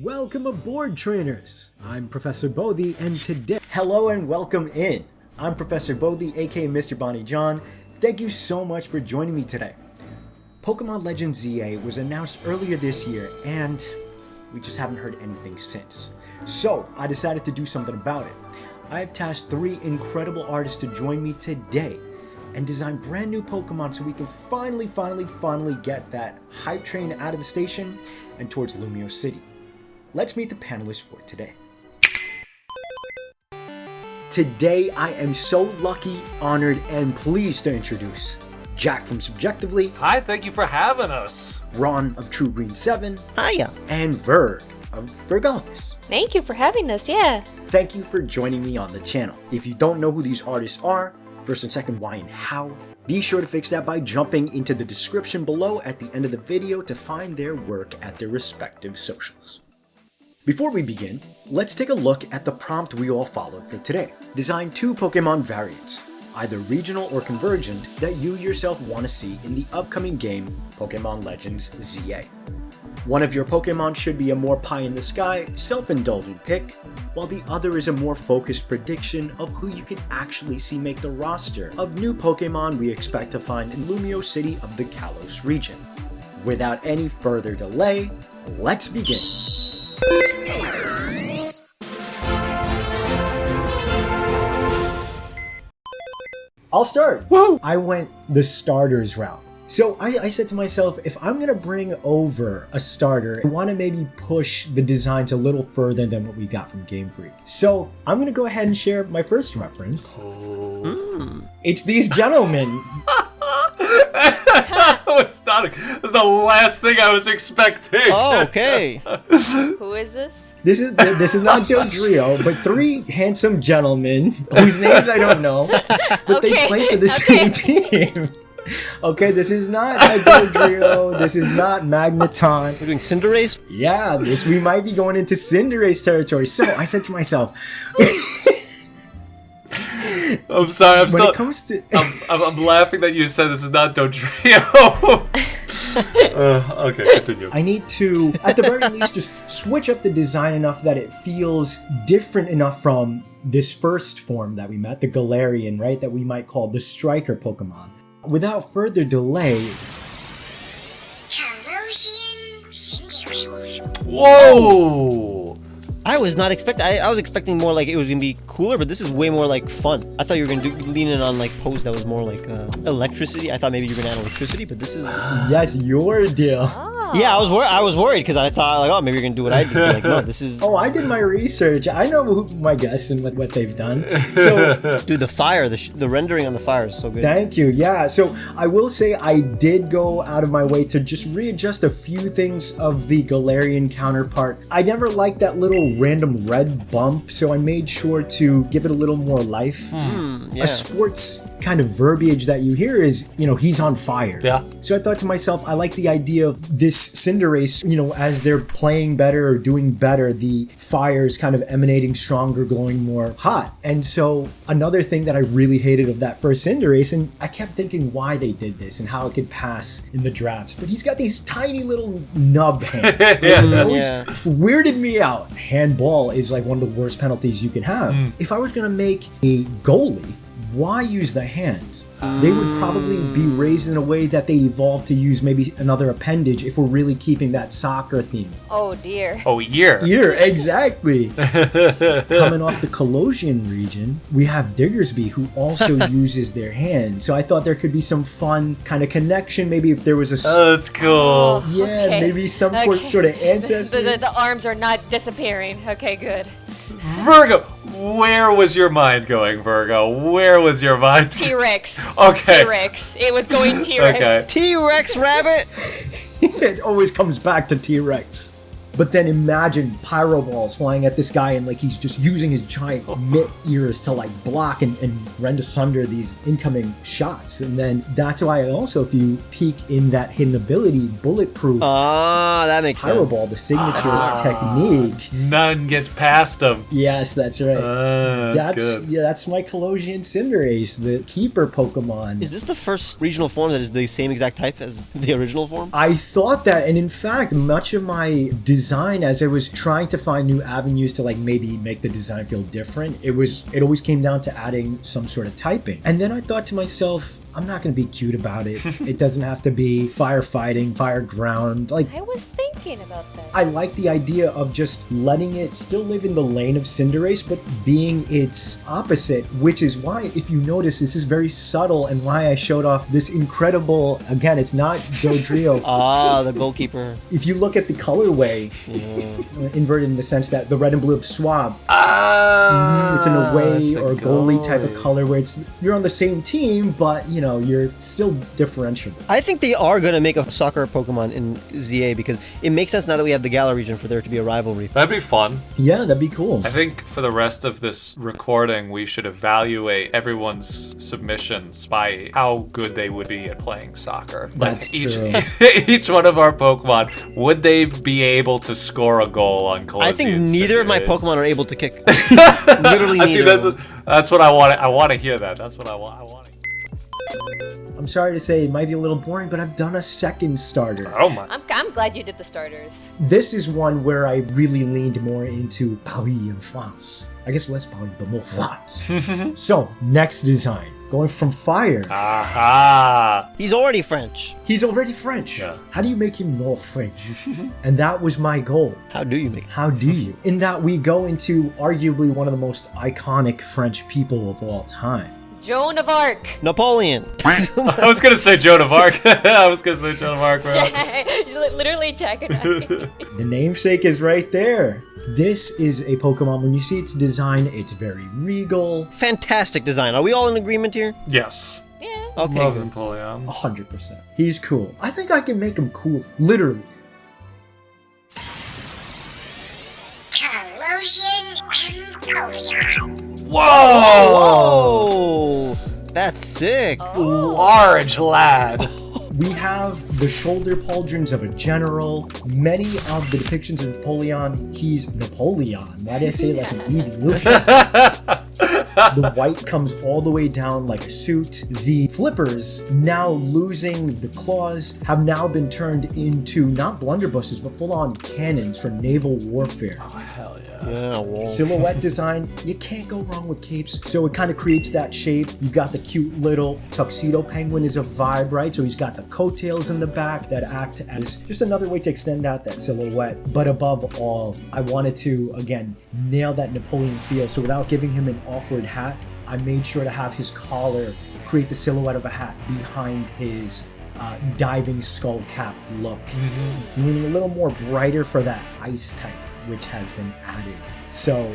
Welcome aboard, trainers! I'm Professor Bodhi, and today... Hello and welcome in! I'm Professor Bodhi, aka Mr. Bonnie John. Thank you so much for joining me today. Pokemon Legends ZA was announced earlier this year, and we just haven't heard anything since. So, I decided to do something about it. I've tasked 3 incredible artists to join me today and design brand new Pokemon so we can finally get that hype train out of the station and towards Lumio City. Let's meet the panelists for today. Today, I am so lucky, honored, and pleased to introduce Jack from Subjectively. Hi, thank you for having us. Ron of True Green 7. Hiya. And Verg of Vergolithus. Thank you for having us, yeah. Thank you for joining me on the channel. If you don't know who these artists are, first and second why and how, be sure to fix that by jumping into the description below at the end of the video to find their work at their respective socials. Before we begin, let's take a look at the prompt we all followed for today. Design 2 Pokemon variants, either regional or convergent, that you yourself want to see in the upcoming game, Pokemon Legends ZA. One of your Pokemon should be a more pie-in-the-sky, self-indulgent pick, while the other is a more focused prediction of who you can actually see make the roster of new Pokemon we expect to find in Lumio City of the Kalos region. Without any further delay, let's begin. I'll start. Woo! I went the starters route. So I said to myself, if I'm going to bring over a starter, I want to maybe push the designs a little further than what we got from GameFreak. So I'm going to go ahead and share my first reference. It's these gentlemen. That was the last thing I was expecting. Oh, okay. Who is this? This is not Dodrio, but 3 handsome gentlemen whose names I don't know, but they play for the same team. Okay, this is not Dodrio, this is not Magneton. We're doing Cinderace? Yeah, we might be going into Cinderace territory. So I said to myself, I'm sorry, I'm laughing that you said this is not Dodrio. Okay, continue. I need to, at the very least, just switch up the design enough that it feels different enough from this first form that we met, the Galarian, right? That we might call the Striker Pokemon. Without further delay... Whoa! I was not expecting. I was expecting more like it was gonna be cooler, but this is way more like fun. I thought you were gonna lean in on like pose that was more like electricity. I thought maybe you were gonna add electricity, but this is. Yes, your deal. Yeah, I was worried because I thought like, oh, maybe you're gonna do what I did. Like, no, this is. Oh, I did my research. I know my guess and what they've done. So, dude, the fire, the rendering on the fire is so good. Thank you. Yeah. So I will say I did go out of my way to just readjust a few things of the Galarian counterpart. I never liked that little random red bump, so I made sure to give it a little more life. Yeah. A sports kind of verbiage that you hear is, he's on fire. Yeah. So I thought to myself, I like the idea of this Cinderace, as they're playing better or doing better, the fire is kind of emanating stronger, glowing more hot. And so another thing that I really hated of that first Cinderace, and I kept thinking why they did this and how it could pass in the drafts, but he's got these tiny little nub hands. Those weirded me out. Handball is like one of the worst penalties you can have. If I was going to make a goalie, why use the hands? They would probably be raised in a way that they'd evolve to use maybe another appendage if we're really keeping that soccer theme. Oh dear. Oh, year. Year, exactly. Coming off the Colossian region, we have Diggersby, who also uses their hands. So I thought there could be some fun kind of connection. Maybe if there was a... Oh, that's cool. Yeah, okay. Maybe some sort of ancestor. The arms are not disappearing. Okay, good. Virgo, where was your mind going, Virgo? Where was your mind? T-Rex. Okay. T-Rex. It was going T-Rex. Okay. T-Rex rabbit. It always comes back to T-Rex. But then imagine pyro balls flying at this guy and like he's just using his giant mitt ears to like block and rend asunder these incoming shots. And then that's why also if you peek in that hidden ability, bulletproof that makes pyro sense. ball, the signature technique. None gets past him. Yes, that's right. That's good. Yeah, that's my Colossian Cinderace, the keeper Pokemon. Is this the first regional form that is the same exact type as the original form? I thought that, and in fact, much of my design design, as I was trying to find new avenues to like maybe make the design feel different, it always came down to adding some sort of typing. And then I thought to myself, I'm not going to be cute about it. It doesn't have to be firefighting, fire ground. Like, I was thinking about that. I like the idea of just letting it still live in the lane of Cinderace, but being its opposite, which is why, if you notice, this is very subtle and why I showed off this incredible, again, it's not Dodrio. The goalkeeper. If you look at the colorway, inverted in the sense that the red and blue of SwuM, it's an away or goalie type of color where you're on the same team, but you know, you're still differentiable. I think they are going to make a soccer Pokemon in ZA because it makes sense now that we have the Galar region for there to be a rivalry. That'd be fun. Yeah, that'd be cool. I think for the rest of this recording, we should evaluate everyone's submissions by how good they would be at playing soccer. That's true. Each one of our Pokemon, would they be able to score a goal on Colosseum? I think neither of my Pokemon are able to kick. Literally I see, neither. that's what I want. I want to hear that. That's what I want. I'm sorry to say it might be a little boring, but I've done a second starter. Oh my. I'm glad you did the starters. This is one where I really leaned more into Paris and France. I guess less Paris, but more France. So, next design. Going from fire. Aha! He's already French. He's already French. Yeah. How do you make him more French? And that was my goal. How do you make it? How do you? In that we go into arguably one of the most iconic French people of all time. Joan of Arc. Napoleon. I was gonna say Joan of Arc. Literally Jack and I. The namesake is right there. This is a Pokemon, when you see its design, it's very regal. Fantastic design. Are we all in agreement here? Yes. Yeah. Okay. Love good. Napoleon. 100%. He's cool. I think I can make him cool. Literally. Whoa! Whoa! That's sick. Large lad. We have the shoulder pauldrons of a general. Many of the depictions of Napoleon, he's Napoleon. Why did I say it like an evolution? The white comes all the way down like a suit. The flippers, now losing the claws, have now been turned into not blunderbusses, but full-on cannons for naval warfare. Oh, hell yeah. Yeah, well. Silhouette design, you can't go wrong with capes. So it kind of creates that shape. You've got the cute little tuxedo penguin is a vibe, right? So he's got the coattails in the back that act as just another way to extend out that silhouette. But above all, I wanted to, again, nail that Napoleon feel. So without giving him an awkward hat, I made sure to have his collar create the silhouette of a hat behind his diving skull cap look. Doing a little more brighter for that ice type, which has been added. So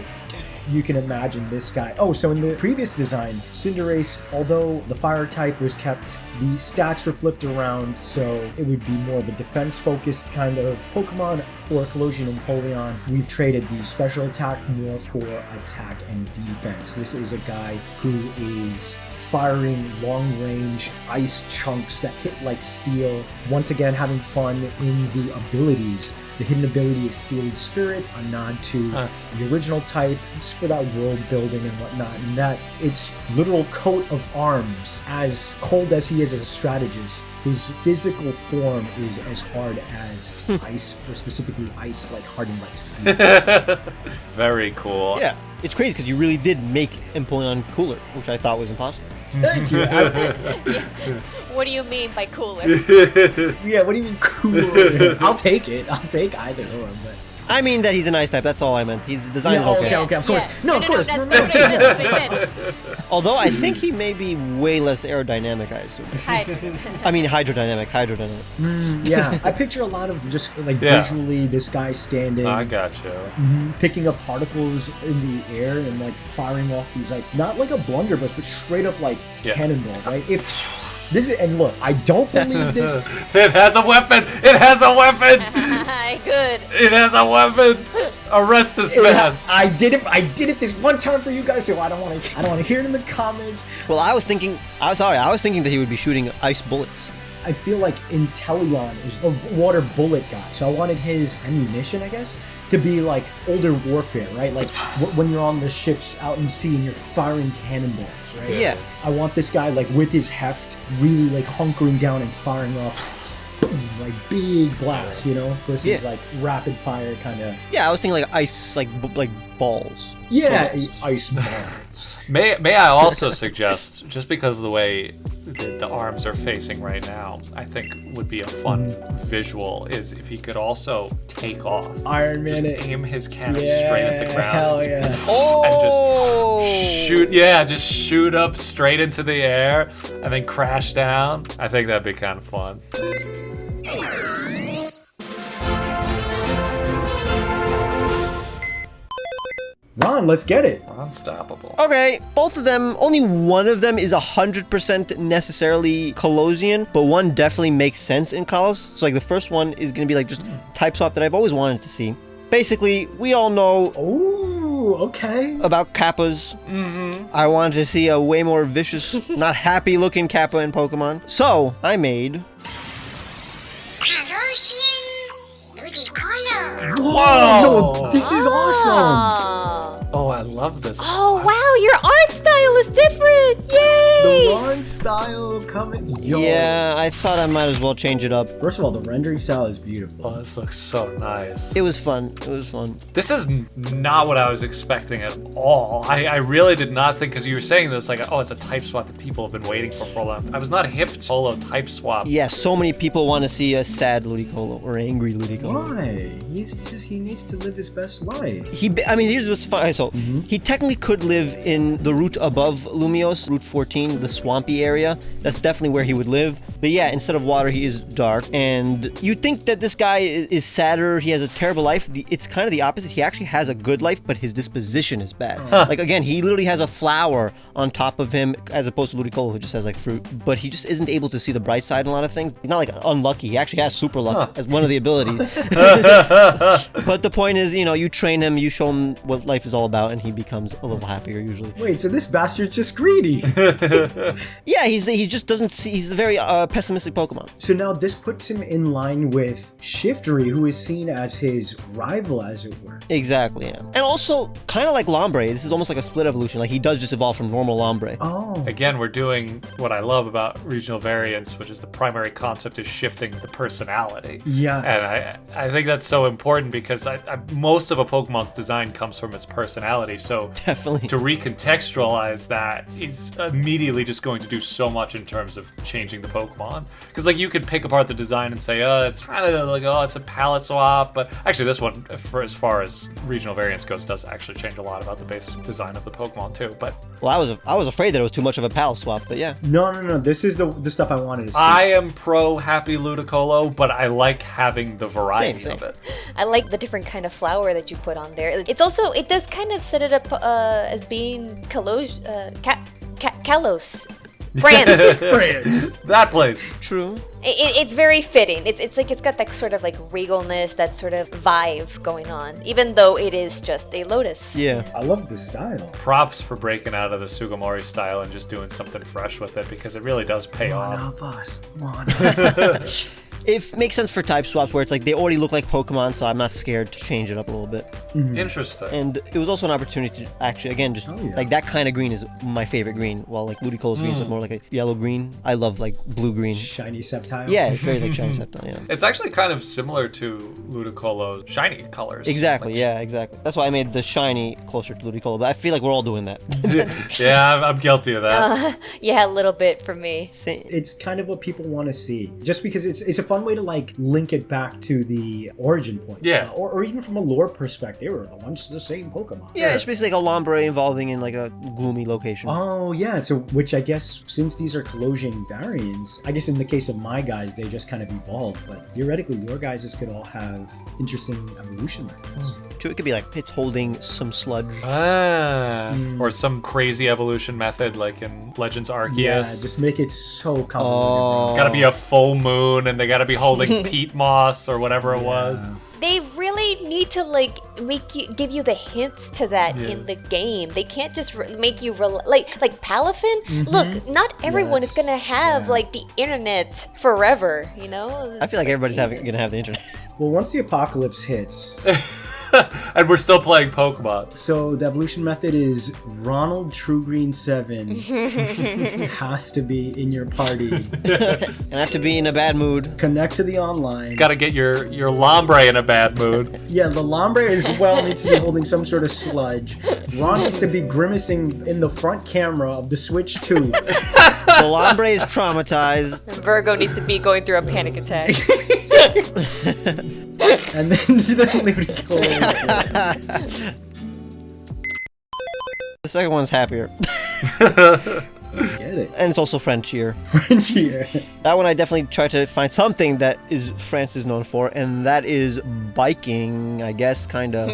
you can imagine this guy. Oh, so in the previous design, Cinderace, although the fire type was kept, the stats were flipped around, so it would be more of a defense-focused kind of Pokemon. For Colosseum and Napoleon, we've traded the special attack more for attack and defense. This is a guy who is firing long-range ice chunks that hit like steel. Once again, having fun in the abilities. The hidden ability is Steely Spirit, a nod to the original type, just for that world building and whatnot, and that its literal coat of arms, as cold as he is as a strategist, his physical form is as hard as ice, or specifically ice like hardened like steel. Very cool. Yeah, it's crazy because you really did make Empoleon cooler, which I thought was impossible. Thank you. What do you mean by cooler? Yeah, what do you mean cooler? I'll take it. I'll take either or, but... I mean that he's an ice type, that's all I meant. His design is okay. Okay, of course. Yeah. Of course. That's what I meant. Although I think he may be way less aerodynamic, I assume. I mean hydrodynamic. Yeah, I picture a lot of just like visually this guy standing, I gotcha. picking up particles in the air and like firing off these like, not like a blunderbuss, but straight up like cannonball, right? If this is, and look, I don't believe this. It has a weapon! It has a weapon! Good. It has a weapon! Arrest this man! I did it this one time for you guys, so I don't want to hear it in the comments. Well, I was thinking that he would be shooting ice bullets. I feel like Inteleon is a water bullet guy, so I wanted his ammunition, I guess, to be like older warfare, right? Like when you're on the ships out in sea and you're firing cannonballs, right? Yeah. I want this guy like with his heft, really like hunkering down and firing off boom, like big blast, you know, versus like rapid fire kind of. Yeah, I was thinking like ice, like balls. Yeah, ice balls. May I also suggest, just because of the way the arms are facing right now, I think would be a fun visual is if he could also take off. Iron Man just aim his cannon yeah, straight at the ground. Hell yeah. And just shoot up straight into the air and then crash down. I think that'd be kind of fun. Ron, let's get it. Unstoppable. Okay, both of them, only one of them is 100% necessarily Colosian, but one definitely makes sense in Kalos. So like the first one is going to be like just type swap that I've always wanted to see. Basically, we all know okay. about Kappas. I wanted to see a way more vicious, not happy looking Kappa in Pokemon. So I made... Whoa! No, this is awesome! Oh, I love this. Oh, wow, your art style is different! Yay! The Ron style coming. Yo. Yeah, I thought I might as well change it up. First of all, the rendering style is beautiful. Oh, this looks so nice. It was fun. It was fun. This is not what I was expecting at all. I really did not think, because you were saying this, like, oh, it's a type swap that people have been waiting for a long time. I was not hip to solo type swap. Yeah, so many people want to see a sad Ludicolo or angry Ludicolo. Why? He needs to live his best life. I mean, here's what's fun. So, he technically could live in the route above Lumios, Route 14, the swampy area. That's definitely where he would live. But yeah, instead of water, he is dark. And you'd think that this guy is sadder, he has a terrible life. It's kind of the opposite. He actually has a good life, but his disposition is bad. Like, again, he literally has a flower on top of him, as opposed to Ludicolo, who just has, like, fruit. But he just isn't able to see the bright side in a lot of things. He's not, like, unlucky. He actually has super luck as one of the abilities. But the point is, you know, you train him, you show him what life is all about, and he becomes a little happier usually. Wait, so this bastard's just greedy. Yeah, he just doesn't see. He's a very pessimistic Pokemon. So now this puts him in line with Shiftry, who is seen as his rival, as it were. Exactly, yeah. And also, kind of like Lombre, this is almost like a split evolution. Like, he does just evolve from normal Lombre. Oh. Again, we're doing what I love about regional variants, which is the primary concept is shifting the personality. Yes. And I think that's so important because most of a Pokemon's design comes from its personality. So Definitely. to recontextualize that is immediately just going to do so much in terms of changing the Pokemon. Because like you could pick apart the design and say, oh, it's kind of like, oh, it's a palette swap. But actually this one, for as far as regional variants goes, does actually change a lot about the basic design of the Pokemon too. But well, I was afraid that it was too much of a palette swap, but yeah. No. This is the stuff I wanted to see. I am pro Happy Ludicolo, but I like having the variety Same. of it. I like the different kind of flower that you put on there. It's also, it does kind of set it up as being Kalos. France. That place. True. It's very fitting. It's like it's got that sort of like regalness, that sort of vibe going on, even though it is just a lotus. Yeah. I love the style. Props for breaking out of the Sugimori style and just doing something fresh with it because it really does pay One off. of us. One of us. It makes sense for type swaps where it's like they already look like Pokemon, so I'm not scared to change it up a little bit. Interesting. And it was also an opportunity to actually, again, just like that kind of green is my favorite green, while like Ludicolo's green is more like a yellow green. I love like blue green. Shiny Sceptile. Yeah, it's very like shiny Sceptile, yeah. It's actually kind of similar to Ludicolo's shiny colors. Exactly, Like, yeah, exactly. That's why I made the shiny closer to Ludicolo, but I feel like we're all doing that. Yeah, I'm guilty of that. Yeah, a little bit for me. Same. It's kind of what people want to see. Just because it's a fun way to like link it back to the origin point. Yeah. Or even from a lore perspective, they were once the same Pokemon. Yeah, it's basically like a Lombre evolving in like a gloomy location. Oh, yeah. So, which I guess, since these are Colosian variants, I guess in the case of my guys, they just kind of evolve. But theoretically, your guys could all have interesting evolution methods. It could be like it's holding some sludge. Or some crazy evolution method like in Legends Arceus. Yeah, just make it so complicated. It's gotta be a full moon and they gotta be holding peat moss or whatever it was. They really need to like give you the hints to that in the game. They can't just make you like Palafin. Look, not everyone is gonna have like the internet forever. You know. I feel like everybody's gonna have the internet. Well, once the apocalypse hits, And we're still playing Pokemon. So the evolution method is Ronald Truegreen 7 has to be in your party. And I have to be in a bad mood. Connect to the online. Gotta get your Lombre in a bad mood. Yeah, the Lombre as well needs to be holding some sort of sludge. Ron needs to be grimacing in the front camera of the Switch 2. The Lombre is traumatized. And Virgo needs to be going through a panic attack. And then the Ludicolo. The second one's happier. Let's get it. And it's also Frenchier. French here. That one I definitely tried to find something that France is known for, and that is biking, I guess, kind of.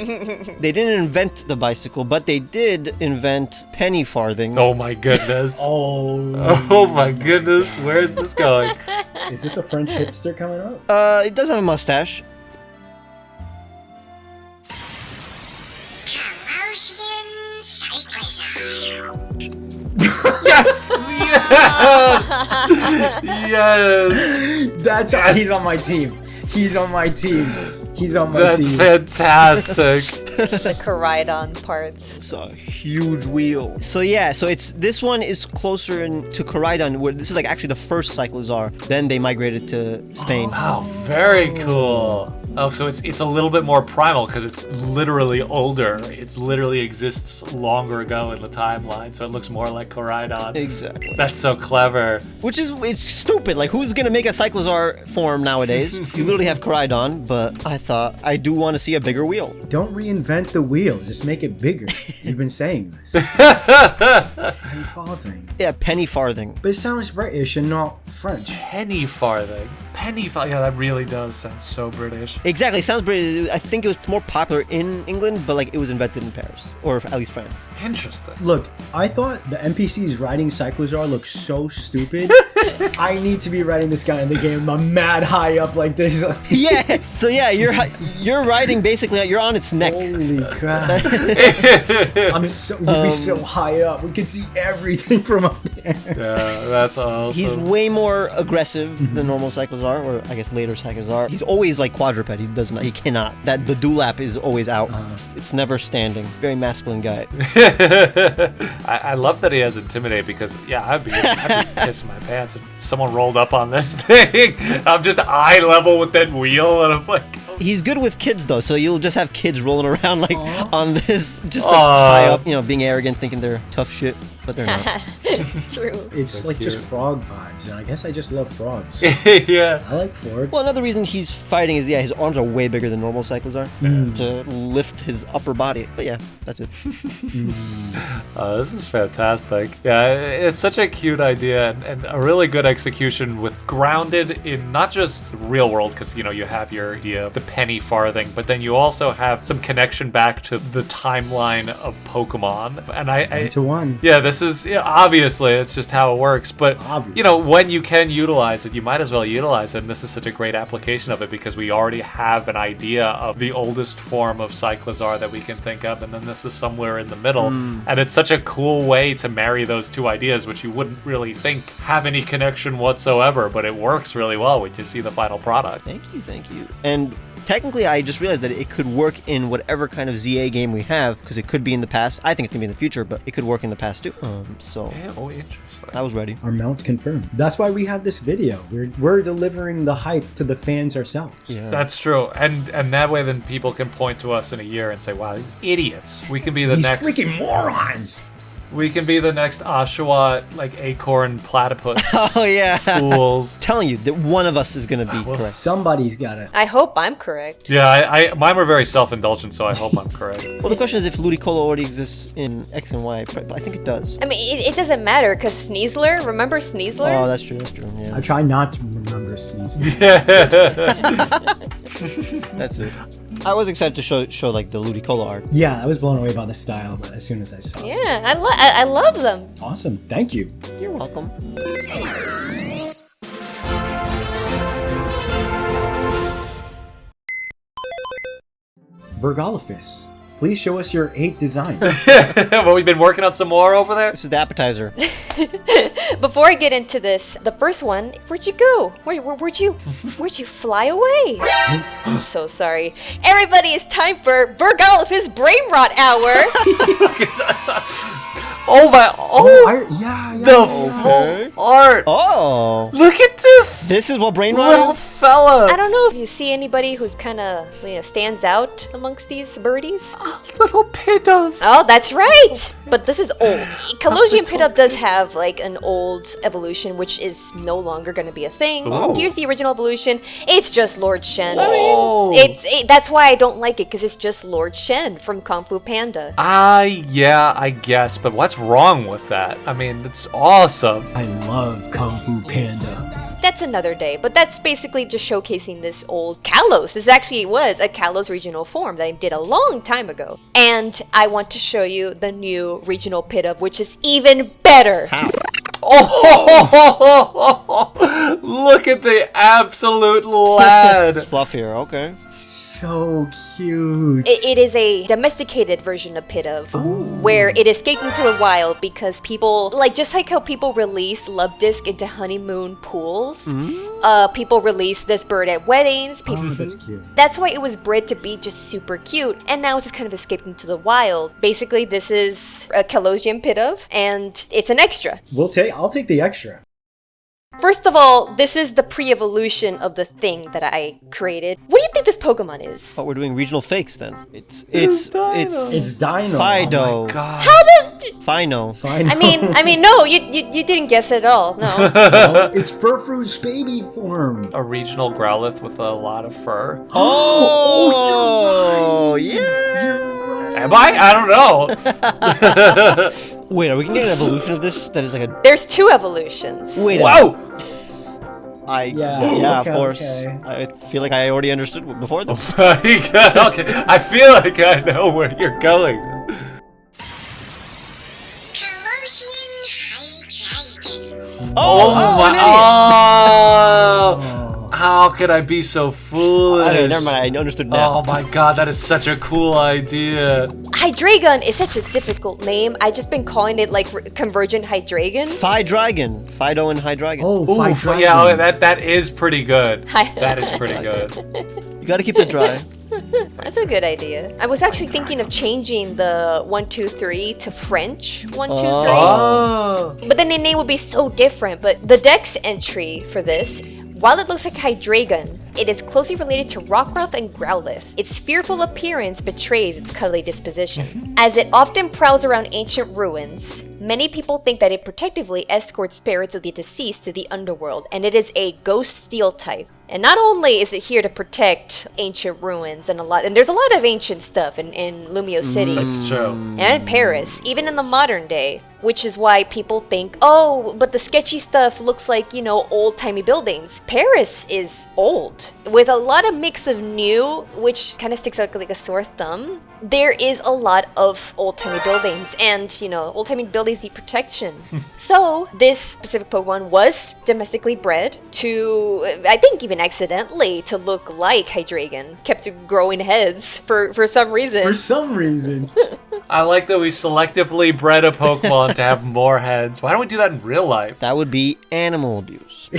They didn't invent the bicycle, but they did invent penny farthing. Oh my goodness. Oh. Oh my goodness. Where is this going? Is this a French hipster coming up? It does have a mustache. Yes! Yes! Yes! That's Yes. He's on my team. He's on my team. He's on my That's team. fantastic. The Coridon parts. It's a huge wheel. So yeah, so this one is closer to Coridon, where this is like actually the first Cyclizar. Then they migrated to Spain. Wow, very cool. Oh, so it's a little bit more primal because it's literally older. It's literally exists longer ago in the timeline, so it looks more like Coridon. Exactly. That's so clever. Which is, it's stupid. Like, who's gonna make a Cyclizar form nowadays? You literally have Coridon, but I thought I do want to see a bigger wheel. Don't reinvent the wheel. Just make it bigger. You've been saying this. Penny farthing. Yeah, penny farthing. But it sounds British and not French. Penny farthing. Penny farthing. Yeah, that really does sound so British. Exactly, it sounds British. I think it's more popular in England, but like it was invented in Paris, or at least France. Interesting. Look, I thought the NPCs riding Cyclizar looked so stupid. I need to be riding this guy in the game. I'm mad high up like this. Yeah. So yeah, you're riding basically. You're on its neck. Holy crap. You'd be so high up. We could see everything from up there. Yeah, that's awesome. He's way more aggressive than normal Cyclizar, or I guess later Cyclizar. He's always like quadruped. He does not. He cannot. That the dewlap is always out. It's never standing. Very masculine guy. I love that he has Intimidate because, yeah, I'd be pissing my pants if someone rolled up on this thing. I'm just eye level with that wheel, and I'm like... He's good with kids though, so you'll just have kids rolling around like on this, just like high up, being arrogant, thinking they're tough shit, but they're not. It's true. It's So like cute. just frog vibes, and I guess I just love frogs. Yeah. I like Ford. Well, another reason he's fighting is, his arms are way bigger than normal Cyclizar to lift his upper body. But yeah, that's it. This is fantastic. Yeah, it's such a cute idea and a really good execution with grounded in not just real world, because, you have your idea of the penny farthing, but then you also have some connection back to the timeline of Pokemon. And I 1-to-1. yeah, this is obviously it's just how it works, but Obviously. when you can utilize it, you might as well utilize it. And this is such a great application of it because we already have an idea of the oldest form of Cyclizar that we can think of, and then this is somewhere in the middle. And it's such a cool way to marry those two ideas, which you wouldn't really think have any connection whatsoever, but it works really well when you see the final product. Thank you. And technically, I just realized that it could work in whatever kind of ZA game we have, because it could be in the past. I think it's gonna be in the future, but it could work in the past too. So Oh, interesting. I was ready. Our mount confirmed. That's why we had this video. We're delivering the hype to the fans ourselves. Yeah. That's true, and that way then people can point to us in a year and say, "Wow, these idiots! We can be the These next. freaking morons! We can be the next Oshawott, like acorn platypus. Oh yeah. Fools." Telling you that one of us is gonna be correct. Somebody's gotta. I hope I'm correct. Yeah, I mine were very self-indulgent, so I hope I'm correct. Well, the question is if Ludicolo already exists in X and Y. But I think it does. I mean, it doesn't matter because Sneasler, remember Sneasler? Oh, that's true. Yeah. I try not to remember sneezing. That's it. I was excited to show like the Ludicolo art. Yeah, I was blown away by the style as soon as I saw it. Yeah, I love them. Awesome. Thank you. You're welcome. Virgolophus. Please show us your 8 designs. Well, we've been working on some more over there. This is the appetizer. Before I get into this, the first one, where'd you go? Where'd you fly away? I'm so sorry. Everybody, it's time for Bergolf's Brain Rot Hour. Oh my! The Okay. full art. Oh. Look at this. This is what brain rot little is? fella. I don't know if you see anybody who's kind of, stands out amongst these birdies. A little pit of. Oh, that's right! But this is old. Callosian Pit-Up does have, like, an old evolution, which is no longer going to be a thing. Oh. Here's the original evolution. It's just Lord Shen. Whoa. That's why I don't like it, because it's just Lord Shen from Kung Fu Panda. Yeah, I guess. But what's wrong with that? I mean, it's awesome. I love Kung Fu Panda. That's another day, but that's basically just showcasing this old Kalos. This actually was a Kalos regional form that I did a long time ago. And I want to show you the new regional Pit-Up, which is even better. How? Oh, look at the absolute lad. It's fluffier, okay. So cute. It is a domesticated version of Pit-Up, where it escaped into the wild because people, just like how people release Love Disc into honeymoon pools, people release this bird at weddings. That's cute. That's why it was bred to be just super cute, and now it's just kind of escaped into the wild. Basically, this is a Callosian Pit-Up, and it's an extra. I'll take the extra. First of all, this is the pre-evolution of the thing that I created. What do you think this Pokemon is? But we're doing regional fakes then. It's It's Dino. Fido. Oh my God. How the? Fino. Fine. I mean, no, you didn't guess it at all. No. No, it's Furfru's baby form. A regional Growlithe with a lot of fur. Oh, yeah. Am I? I don't know. Wait, are we gonna get an evolution of this that is like a... There's 2 evolutions. Wait. Whoa! Yeah, okay, of course. okay. I feel like I already understood before this. Okay, I feel like I know where you're going. Oh my! Oh! How could I be so foolish? Okay, never mind. I understood now. Oh my god, that is such a cool idea. Hydreigon is such a difficult name. I just been calling it Convergent Hydreigon. Fidragon. Fido and Hydreigon. Oh, Ooh, Fidragon. yeah, that is pretty good. Hi. That is pretty good. You gotta keep it dry. That's a good idea. I was actually thinking of changing the 1, 2, 3 to French 1, 2, 3. Oh. But then the name would be so different. But the Dex entry for this, while it looks like Hydreigon, it is closely related to Rockruff and Growlithe. Its fearful appearance betrays its cuddly disposition. As it often prowls around ancient ruins, many people think that it protectively escorts spirits of the deceased to the underworld, and it is a ghost steel type. And not only is it here to protect ancient ruins and there's a lot of ancient stuff in Lumio City. That's true. And in Paris, even in the modern day, which is why people think, oh, but the sketchy stuff looks like, old-timey buildings. Paris is old, with a lot of mix of new, which kind of sticks out like a sore thumb. There is a lot of old-timey buildings, and, old-timey buildings need protection. So, this specific Pokemon was domestically bred to, I think even accidentally, to look like Hydreigon. Kept growing heads for some reason. For some reason. I like that we selectively bred a Pokemon to have more heads. Why don't we do that in real life? That would be animal abuse.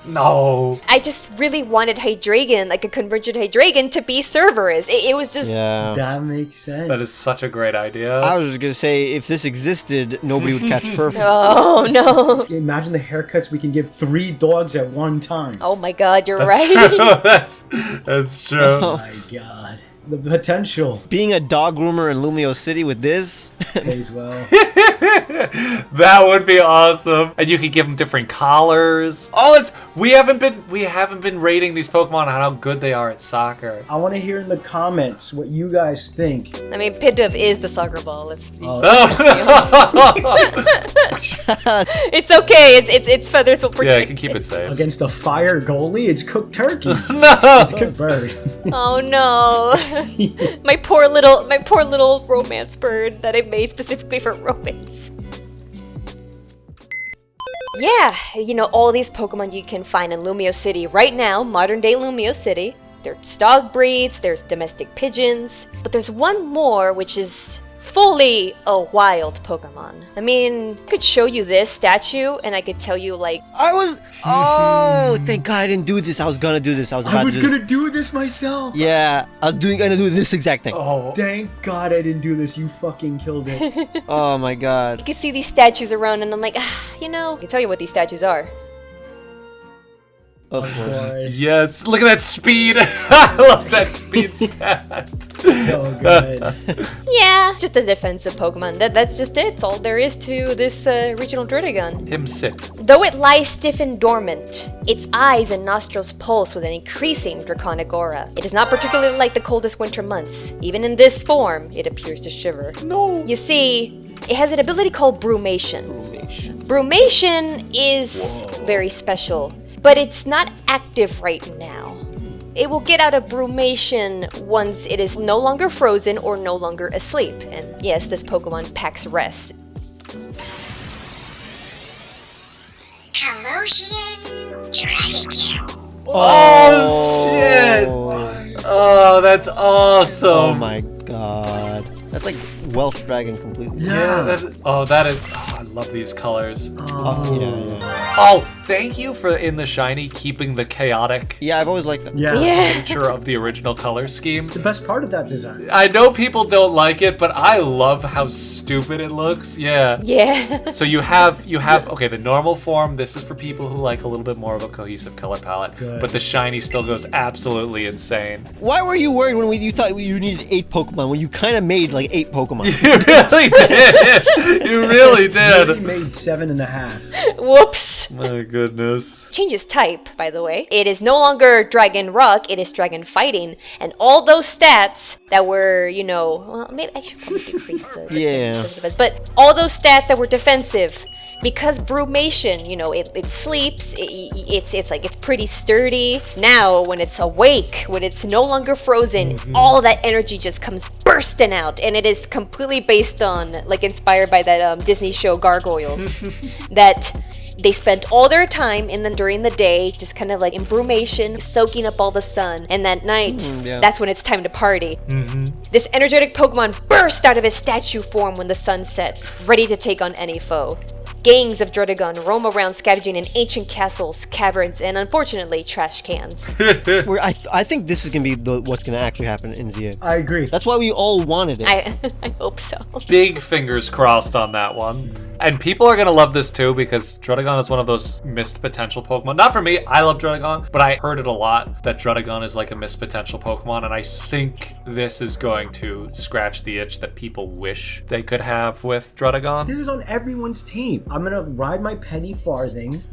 No. I just really wanted Hydreigon, like a Convergent Hydreigon, to be Cerberus. It was just... Yeah. That makes sense. That is such a great idea. I was just gonna say, if this existed, nobody would catch Furfur. Oh, no. Imagine the haircuts we can give 3 dogs at one time. Oh my god, you're That's right. true. That's true. Oh my god. The potential Being a dog groomer in Lumio City with this, pays well. That would be awesome. And you could give them different collars. Oh, we haven't been rating these Pokemon on how good they are at soccer. I want to hear in the comments what you guys think. I mean, Pidove is the soccer ball. Let's be It's okay. It's feathers will protect. Yeah, you can keep it safe. Against the fire goalie, it's cooked turkey. No. It's cooked bird. Oh no. my poor little romance bird that I made specifically for romance. Yeah, all these Pokemon you can find in Lumio City right now, modern day Lumio City. There's dog breeds, there's domestic pigeons, but there's one more which is fully a wild Pokemon. I mean, I could show you this statue and I could tell you like... Oh, thank God I didn't do this. I was gonna do this. I was gonna do this myself. Yeah, I was gonna do this exact thing. Oh, Thank God I didn't do this. You fucking killed it. Oh my God. You can see these statues around and I'm like, you know, I can tell you what these statues are. Of course. yes. Look at that speed. I love that speed stat. So good. Yeah, just a defensive Pokemon. That's just it. It's all there is to this regional Druddigon. Him sit. Though it lies stiff and dormant, its eyes and nostrils pulse with an increasing draconic aura. It is not particularly like the coldest winter months. Even in this form, it appears to shiver. No. You see, it has an ability called Brumation. Brumation is very special, but it's not active right now. It will get out of Brumation once it is no longer frozen or no longer asleep. And yes, this Pokemon packs rest. Collusion Dragon. Oh, shit. Oh, that's awesome. Oh my God. That's like Welsh Dragon completely. Yeah. That is. Oh, I love these colors. Yeah. Oh, thank you for in the shiny keeping the chaotic Yeah, I've always liked that. Yeah. Yeah. nature of the original color scheme. It's the best part of that design. I know people don't like it, but I love how stupid it looks. Yeah. Yeah. So you have okay, the normal form. This is for people who like a little bit more of a cohesive color palette. Good. But the shiny still goes absolutely insane. Why were you worried when you thought you needed 8 Pokemon when you kind of made like 8 Pokemon? You really did. You really did. He made 7.5. Whoops. My goodness. Changes type, by the way. It is no longer Dragon Rock, it is Dragon Fighting. And all those stats that were, you know, well, maybe I should probably decrease the defense, but all those stats that were defensive, because Brumation, you know, it sleeps, it's pretty sturdy. Now, when it's awake, when it's no longer frozen, all that energy just comes bursting out, and it is completely based on, like, inspired by that Disney show Gargoyles, that they spent all their time during the day just kind of like in Brumation, soaking up all the sun, and that night, that's when it's time to party. This energetic Pokemon bursts out of its statue form when the sun sets, ready to take on any foe. Gangs of Druddigon roam around scavenging in ancient castles, caverns, and unfortunately, trash cans. I think this is going to be what's going to actually happen in ZA. I agree. That's why we all wanted it. I hope so. Big fingers crossed on that one. And people are going to love this too because Druddigon is one of those missed potential Pokemon. Not for me, I love Druddigon, but I heard it a lot that Druddigon is like a missed potential Pokemon, and I think this is going to scratch the itch that people wish they could have with Druddigon. This is on everyone's team. I'm gonna ride my penny farthing,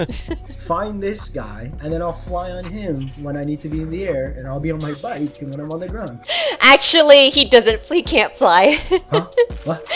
find this guy, and then I'll fly on him when I need to be in the air, and I'll be on my bike when I'm on the ground. Actually, he can't fly. Huh? What?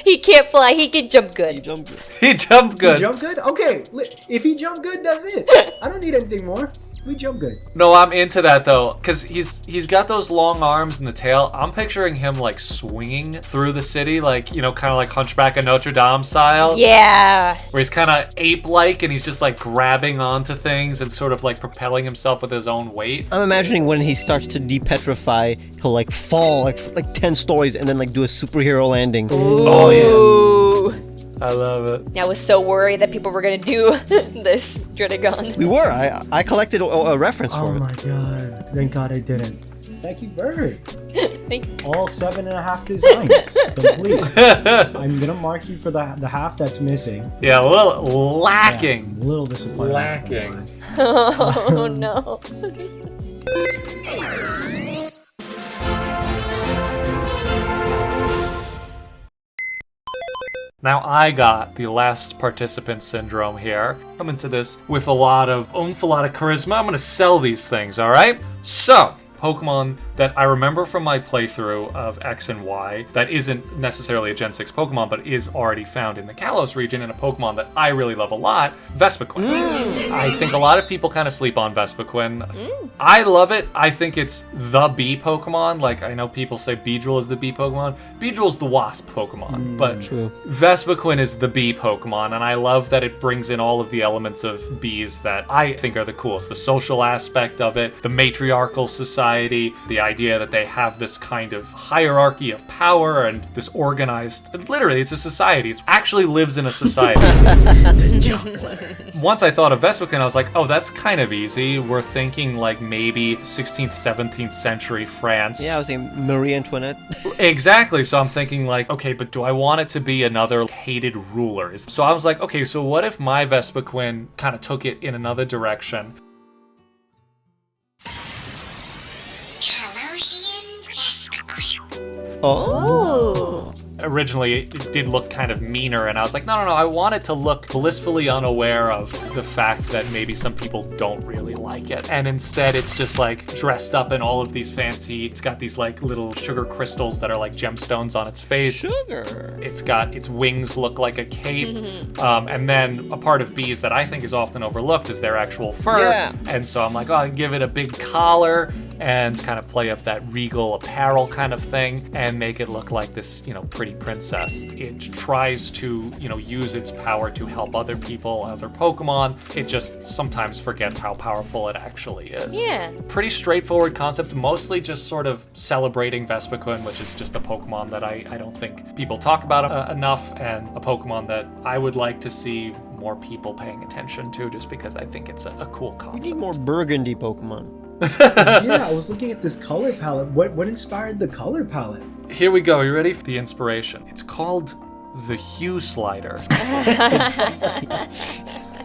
He can't fly, he can jump good. You jumped. He jumped good. He jump good? Okay, if he jump good, that's it. I don't need anything more. We jump good. No, I'm into that though, because he's got those long arms and the tail. I'm picturing him like swinging through the city, like, you know, kind of like Hunchback of Notre Dame style. Yeah. Where he's kind of ape-like and he's just like grabbing onto things and sort of like propelling himself with his own weight. I'm imagining when he starts to depetrify, he'll like fall like 10 stories and then like do a superhero landing. Oh yeah. Ooh. I love it. I was so worried that people were gonna do this Druddigon. We were. I collected a reference Oh for it. my god. Thank god I didn't. Thank you, Bird. All 7.5 designs complete. I'm gonna mark you for the half that's missing. Yeah, a little lacking. Yeah, a little disappointed. Lacking. Oh no. Now I got the last participant syndrome here. I'm into this with a lot of oomph, a lot of charisma. I'm gonna sell these things, all right? So, Pokemon that I remember from my playthrough of X and Y that isn't necessarily a Gen 6 Pokemon, but is already found in the Kalos region, and a Pokemon that I really love a lot, Vespiquen. I think a lot of people kind of sleep on Vespiquen. I love it. I think it's the bee Pokemon. Like, I know people say Beedrill is the bee Pokemon. Beedrill's the wasp Pokemon, but True. Vespiquen is the bee Pokemon, and I love that it brings in all of the elements of bees that I think are the coolest. The social aspect of it, the matriarchal society, society, the idea that they have this kind of hierarchy of power and this organized, literally it's a society. It actually lives in a society. Once I thought of Vespiquen, I was like, oh, that's kind of easy. We're thinking like maybe 16th, 17th century France. Yeah, I was saying Marie Antoinette. Exactly. So I'm thinking like, okay, but do I want it to be another hated ruler? So I was like, okay, so what if my Vespiquen kind of took it in another direction? Colossian Vespiquen. Oh. Originally, it did look kind of meaner, and I was like, no, I want it to look blissfully unaware of the fact that maybe some people don't really like it. And instead, it's just like dressed up in all of these fancy, it's got these like little sugar crystals that are like gemstones on its face. Sugar. It's got its wings look like a cape. And then a part of bees that I think is often overlooked is their actual fur. Yeah. And so I'm like, oh, I'll give it a big collar and kind of play up that regal apparel kind of thing and make it look like this, pretty princess. It tries to, use its power to help other people, other Pokemon. It just sometimes forgets how powerful it actually is. Yeah. Pretty straightforward concept, mostly just sort of celebrating Vespiquen, which is just a Pokemon that I don't think people talk about enough, and a Pokemon that I would like to see more people paying attention to, just because I think it's a cool We concept. need more burgundy Pokemon. Yeah, I was looking at this color palette. What inspired the color palette? Here we go. You ready for the inspiration? It's called the Hue Slider.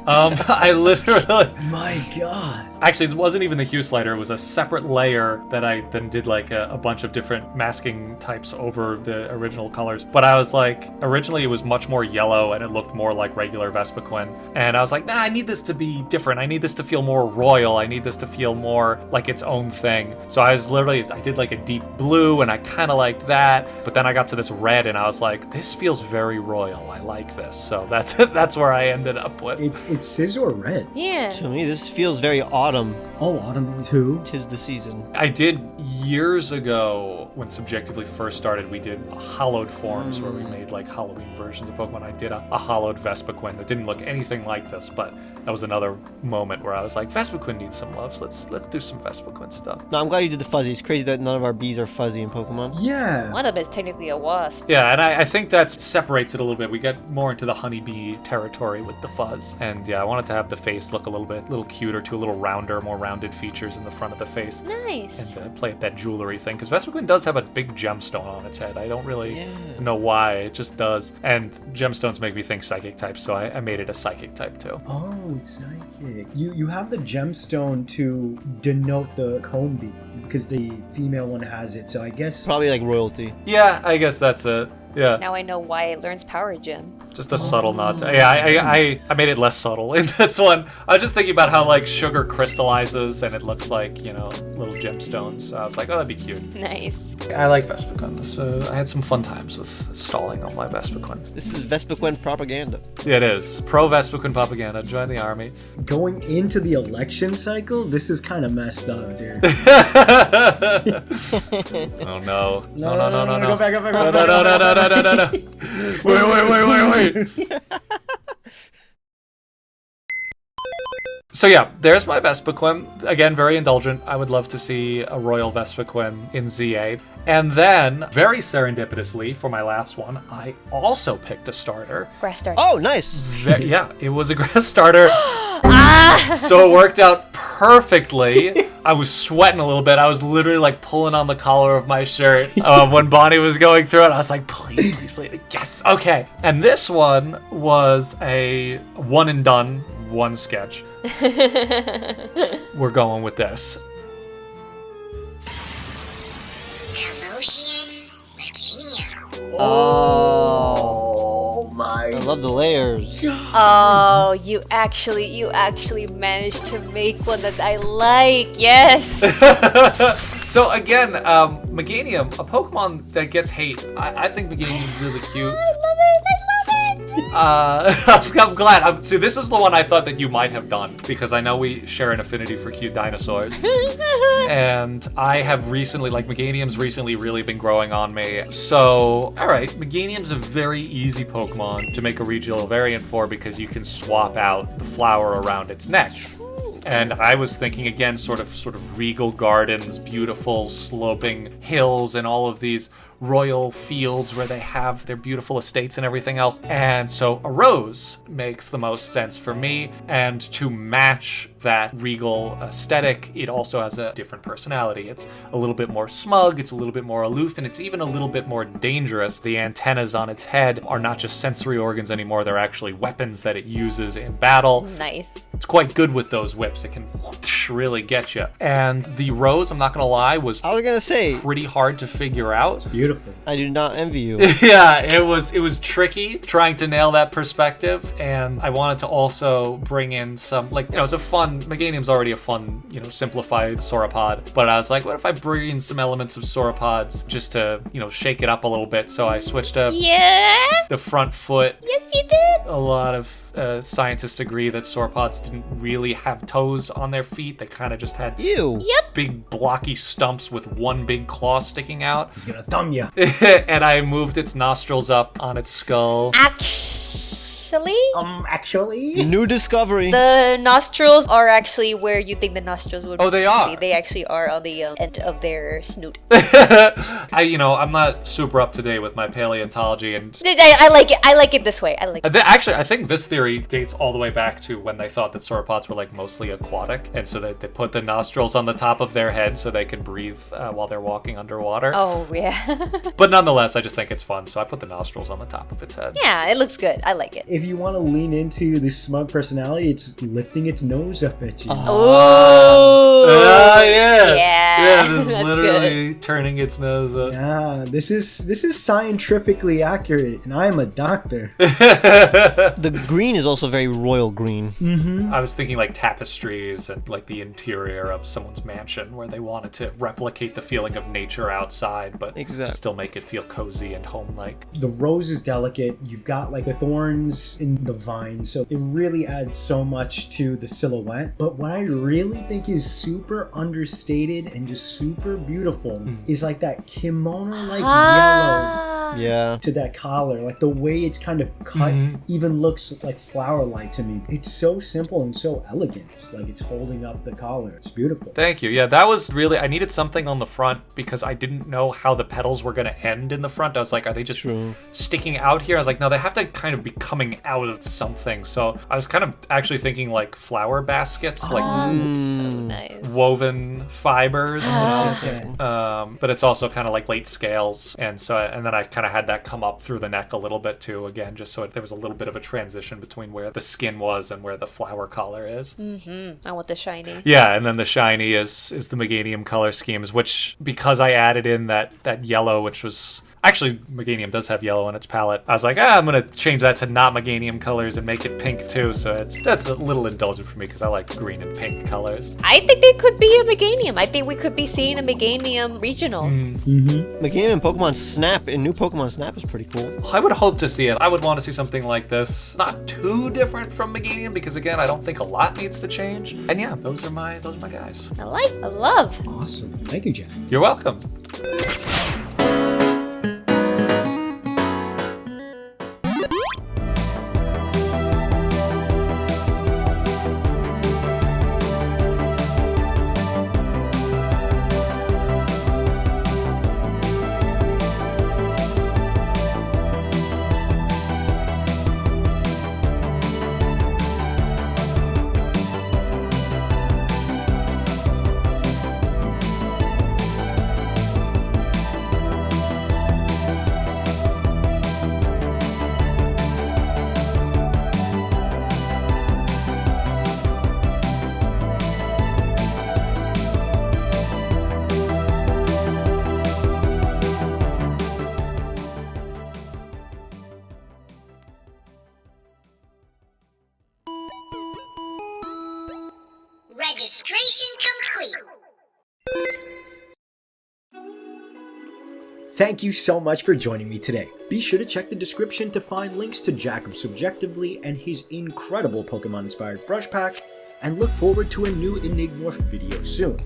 I literally... My God. Actually, it wasn't even the hue slider. It was a separate layer that I then did like a bunch of different masking types over the original colors. But I was like, originally it was much more yellow and it looked more like regular Vespiquen. And I was like, nah, I need this to be different. I need this to feel more royal. I need this to feel more like its own thing. So I did like a deep blue and I kind of liked that. But then I got to this red and I was like, this feels very royal. I like this. So that's where I ended up with. It's Scizor red. Yeah. To me, this feels very autumn. Oh, autumn too. 'Tis the season. I did years ago when Subjectively first started. We did hollowed forms where we made like Halloween versions of Pokemon. I did a hollowed Vespiquen that didn't look anything like this, but that was another moment where I was like, Vespiquen needs some love. So let's do some Vespiquen stuff. No, I'm glad you did the fuzzy. It's crazy that none of our bees are fuzzy in Pokemon. Yeah. One of them is technically a wasp. Yeah, and I think that separates it a little bit. We get more into the honeybee territory with the fuzz. And yeah, I wanted to have the face look a little cuter too, a little rounder, more rounded features in the front of the face. Nice. And play up that jewelry thing, because Vespiquen does have a big gemstone on its head. I don't really know why, it just does. And gemstones make me think psychic type, so I made it a psychic type too. Oh, it's psychic. You have the gemstone to denote the comb bee because the female one has it. So I guess Probably like royalty. Yeah, I guess that's it. Yeah. Now I know why it learns Power Gem. Just a subtle nod. Yeah, I made it less subtle in this one. I was just thinking about how like sugar crystallizes and it looks like, little gemstones. So I was like, oh, that'd be cute. Nice. I like Vespiquen, so I had some fun times with stalling on my Vespiquen. This is Vespiquen propaganda. Yeah, it is. Pro Vespiquen propaganda. Join the army. going into the election cycle, this is kind of messed up, dude. Oh no. No. Go back. No. Wait. So yeah, there's my Vespiquen. Again, very indulgent. I would love to see a Royal Vespiquen in ZA. And then, very serendipitously, for my last one, I also picked a starter. Grass starter. Oh, nice. Yeah, it was a grass starter. So it worked out perfectly. I was sweating a little bit. I was literally like pulling on the collar of my shirt when Bonnie was going through it. I was like, please. Yes. Okay. And this one was a one and done, one sketch. We're going with this. Colossian Vespiquen. Oh I my love the layers. Oh, you actually managed to make one that I like. Yes. So again, Meganium, a Pokemon that gets hate. I think Meganium's really cute. I love it. I'm glad. See, this is the one I thought that you might have done, because I know we share an affinity for cute dinosaurs. And I have recently, Meganium's recently really been growing on me. So, alright, Meganium's a very easy Pokemon to make a regional variant for, because you can swap out the flower around its neck. And I was thinking again, sort of regal gardens, beautiful sloping hills, and all of these royal fields where they have their beautiful estates and everything else. And so a rose makes the most sense for me. And to match that regal aesthetic, it also has a different personality. It's a little bit more smug, it's a little bit more aloof, and it's even a little bit more dangerous. The antennas on its head are not just sensory organs anymore, they're actually weapons that it uses in battle. Nice. It's quite good with those whips. It can whoosh, really get you. And the rose, I'm not gonna lie, was I was gonna say, pretty hard to figure out. Beautiful. I do not envy you. Yeah, it was tricky trying to nail that perspective, and I wanted to also bring in some, like, it's a fun, Meganium's already a fun, simplified sauropod, but I was like, what if I bring in some elements of sauropods just to, shake it up a little bit? So I switched up Yeah. the front foot. Yes, you did. A lot of scientists agree that sauropods didn't really have toes on their feet. They kind of just had Ew. Yep. big blocky stumps with one big claw sticking out. He's gonna thumb you. And I moved its nostrils up on its skull. Actually, Actually. New discovery. the nostrils are actually where you think the nostrils would. Oh, they be. are? They actually are on the end of their snoot. I'm not super up to date with my paleontology, and I like it. I like it this way. I like. actually, I think this theory dates all the way back to when they thought that sauropods were like mostly aquatic, and so they put the nostrils on the top of their head so they could breathe while they're walking underwater. Oh yeah. But nonetheless, I just think it's fun, so I put the nostrils on the top of its head. Yeah, it looks good. I like it. If you want to lean into the smug personality, it's lifting its nose up at you. Oh. Yeah. Yeah. It's That's literally turning its nose up. Yeah, this is scientifically accurate, and I am a doctor. The green is also very royal green. I was thinking like tapestries and like the interior of someone's mansion where they wanted to replicate the feeling of nature outside, but Exactly. still make it feel cozy and home-like. The rose is delicate. You've got like the thorns in the vine, so it really adds so much to the silhouette. But what I really think is super understated and just super beautiful is like that kimono-like yellow Yeah. to that collar. Like the way it's kind of cut even looks like flower-like to me. It's so simple and so elegant. It's like it's holding up the collar. It's beautiful. Thank you. Yeah, that was really, I needed something on the front because I didn't know how the petals were going to end in the front. I was like, are they just sticking out here? I was like, no, they have to kind of be coming out of something. So I was kind of actually thinking like flower baskets, like So nice. woven fibers. Okay. But it's also kind of like plate scales, and then I kind of had that come up through the neck a little bit too, again, just so there was a little bit of a transition between where the skin was and where the flower collar is. I want the shiny. Yeah, and then the shiny is the Meganium color schemes, which, because I added in that yellow, which was actually, Meganium does have yellow in its palette. I was like, I'm gonna change that to not Meganium colors and make it pink too. So that's a little indulgent for me because I like green and pink colors. I think they could be a Meganium. I think we could be seeing a Meganium regional. Meganium and Pokemon Snap and new Pokemon Snap is pretty cool. I would hope to see it. I would want to see something like this, not too different from Meganium, because again, I don't think a lot needs to change. And yeah, those are my guys. I love. Awesome. Thank you, Jack. You're welcome. Registration complete. Thank you so much for joining me today. Be sure to check the description to find links to Jacob Subjectively and his incredible Pokemon-inspired brush pack, and look forward to a new Enigmorph video soon.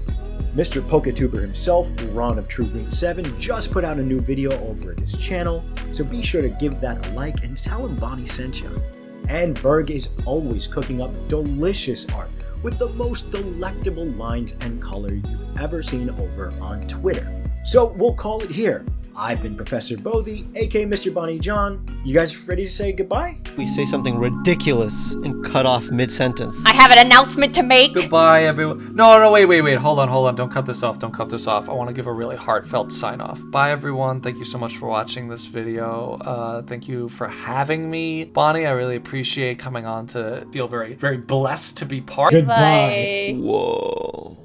Mr. Poketuber himself, Ron of True Green 7, just put out a new video over at his channel, so be sure to give that a like and tell him Bonnie sent you. And Verg is always cooking up delicious art with the most delectable lines and color you've ever seen over on Twitter. So we'll call it here. I've been Professor Bodhi, aka Mr. Bonnie John. You guys ready to say goodbye? We say something ridiculous and cut off mid-sentence. I have an announcement to make. Goodbye, everyone. No, wait. Hold on. Don't cut this off. I want to give a really heartfelt sign off. Bye, everyone. Thank you so much for watching this video. Thank you for having me. Bonnie, I really appreciate coming on to feel very, very blessed to be part. Goodbye. Whoa.